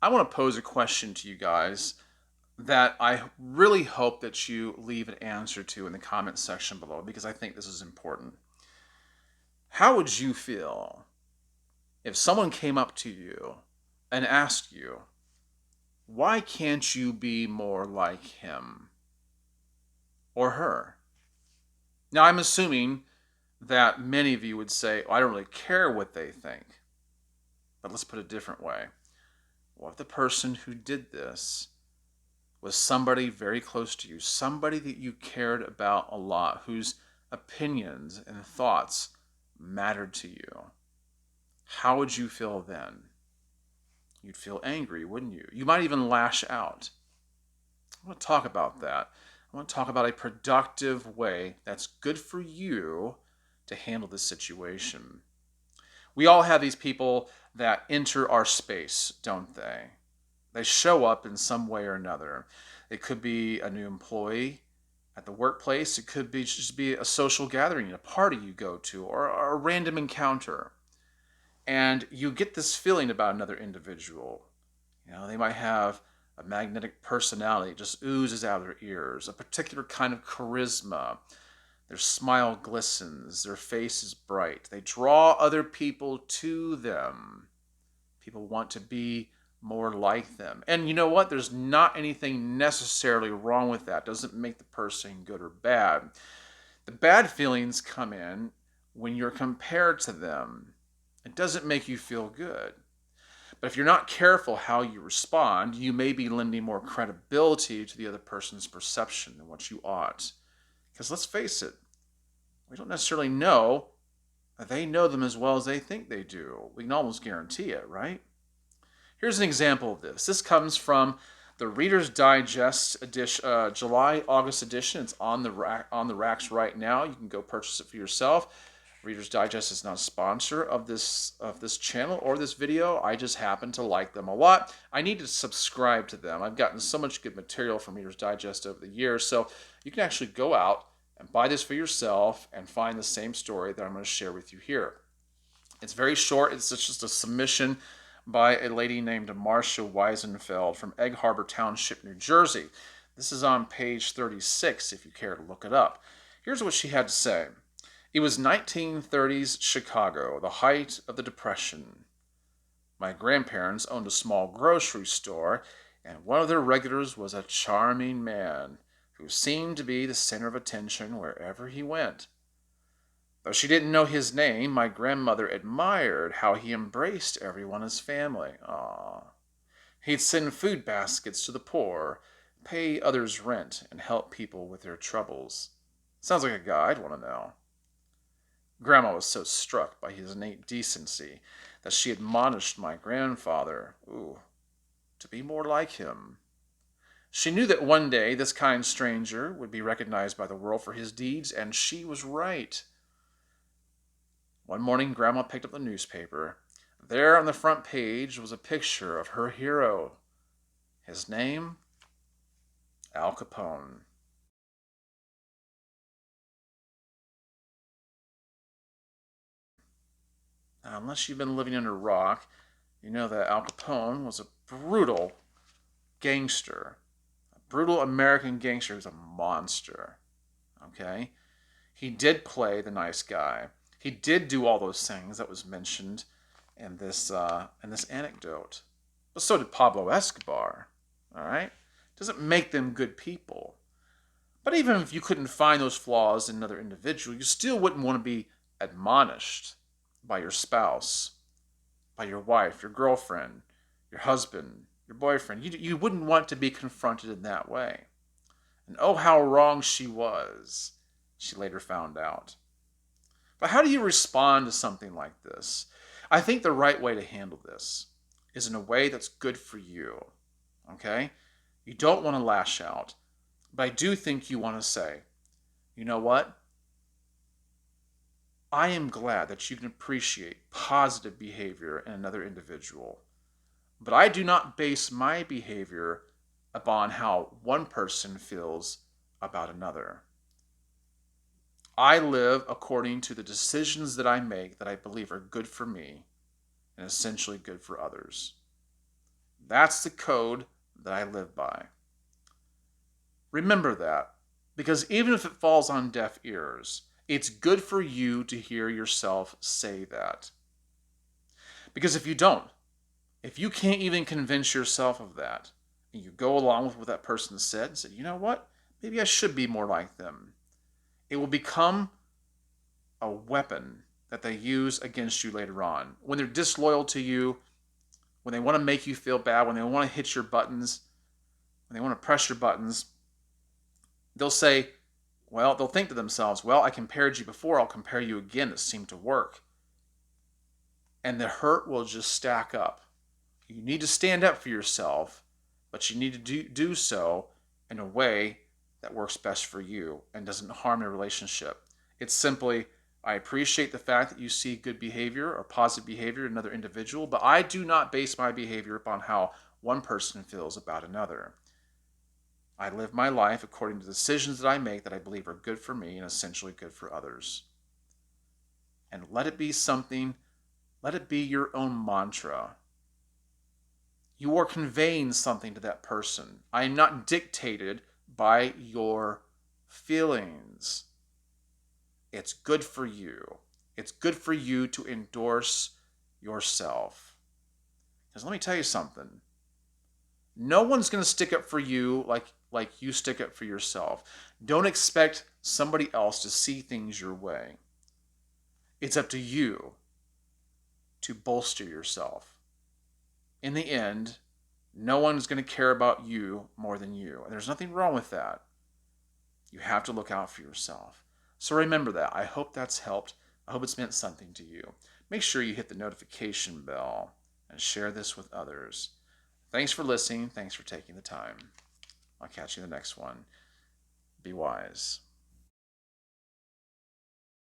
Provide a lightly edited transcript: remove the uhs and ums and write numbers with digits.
I want to pose a question to you guys that I really hope that you leave an answer to in the comment section below because I think this is important. How would you feel if someone came up to you and asked you, why can't you be more like him or her? Now, I'm assuming that many of you would say, I don't really care what they think. But let's put it a different way. What if the person who did this was somebody very close to you, somebody that you cared about a lot, whose opinions and thoughts mattered to you? How would you feel then? You'd feel angry, wouldn't you? You might even lash out. I want to talk about that. I want to talk about a productive way that's good for you to handle this situation. We all have these people that enter our space, don't they? They show up in some way or another. It could be a new employee at the workplace. It could be just be a social gathering, a party you go to, or a random encounter. And you get this feeling about another individual. They might have a magnetic personality, just oozes out of their ears, a particular kind of charisma. Their smile glistens, their face is bright. They draw other people to them. People want to be more like them. And you know what? There's not anything necessarily wrong with that. It doesn't make the person good or bad. The bad feelings come in when you're compared to them. It doesn't make you feel good. But if you're not careful how you respond, you may be lending more credibility to the other person's perception than what you ought. Because let's face it, we don't necessarily know that they know them as well as they think they do. We can almost guarantee it, right? Here's an example of this. This comes from the Reader's Digest edition, July-August edition. It's on the racks right now. You can go purchase it for yourself. Reader's Digest is not a sponsor of this channel or this video. I just happen to like them a lot. I need to subscribe to them. I've gotten so much good material from Reader's Digest over the years, so you can actually go out and buy this for yourself and find the same story that I'm going to share with you here. It's very short. It's just a submission by a lady named Marcia Weisenfeld from Egg Harbor Township, New Jersey. This is on page 36 if you care to look it up. Here's what she had to say. It was 1930s Chicago, the height of the Depression. My grandparents owned a small grocery store, and one of their regulars was a charming man who seemed to be the center of attention wherever he went. Though she didn't know his name, my grandmother admired how he embraced everyone as family. Aww. He'd send food baskets to the poor, pay others rent, and help people with their troubles. Sounds like a guy I'd want to know. Grandma was so struck by his innate decency that she admonished my grandfather, to be more like him. She knew that one day this kind stranger would be recognized by the world for his deeds, and she was right. One morning, Grandma picked up the newspaper. There on the front page was a picture of her hero. His name? Al Capone. Now, unless you've been living under a rock, you know that Al Capone was a brutal gangster. A brutal American gangster who's a monster. Okay? He did play the nice guy. He did do all those things that was mentioned in this anecdote. But so did Pablo Escobar. All right? Doesn't make them good people. But even if you couldn't find those flaws in another individual, you still wouldn't want to be admonished by your spouse, by your wife, your girlfriend, your husband, your boyfriend. You wouldn't want to be confronted in that way. And oh, how wrong she was, she later found out. But how do you respond to something like this? I think the right way to handle this is in a way that's good for you. Okay? You don't want to lash out, but I do think you want to say, you know what? I am glad that you can appreciate positive behavior in another individual, but I do not base my behavior upon how one person feels about another. I live according to the decisions that I make that I believe are good for me and essentially good for others. That's the code that I live by. Remember that, because even if it falls on deaf ears, it's good for you to hear yourself say that. Because if you don't, if you can't even convince yourself of that, and you go along with what that person said and said, you know what, maybe I should be more like them, it will become a weapon that they use against you later on. When they're disloyal to you, when they want to make you feel bad, when they want to hit your buttons, when they want to press your buttons, they'll say, well, they'll think to themselves, well, I compared you before, I'll compare you again. It seemed to work. And the hurt will just stack up. You need to stand up for yourself, but you need to do so in a way that works best for you and doesn't harm your relationship. It's simply, I appreciate the fact that you see good behavior or positive behavior in another individual, but I do not base my behavior upon how one person feels about another. I live my life according to the decisions that I make that I believe are good for me and essentially good for others. And let it be something, let it be your own mantra. You are conveying something to that person. I am not dictated by your feelings. It's good for you. It's good for you to endorse yourself. Because let me tell you something. No one's going to stick up for you like you stick up for yourself. Don't expect somebody else to see things your way. It's up to you to bolster yourself. In the end, no one's going to care about you more than you. And there's nothing wrong with that. You have to look out for yourself. So remember that. I hope that's helped. I hope it's meant something to you. Make sure you hit the notification bell and share this with others. Thanks for listening. Thanks for taking the time. I'll catch you in the next one. Be wise.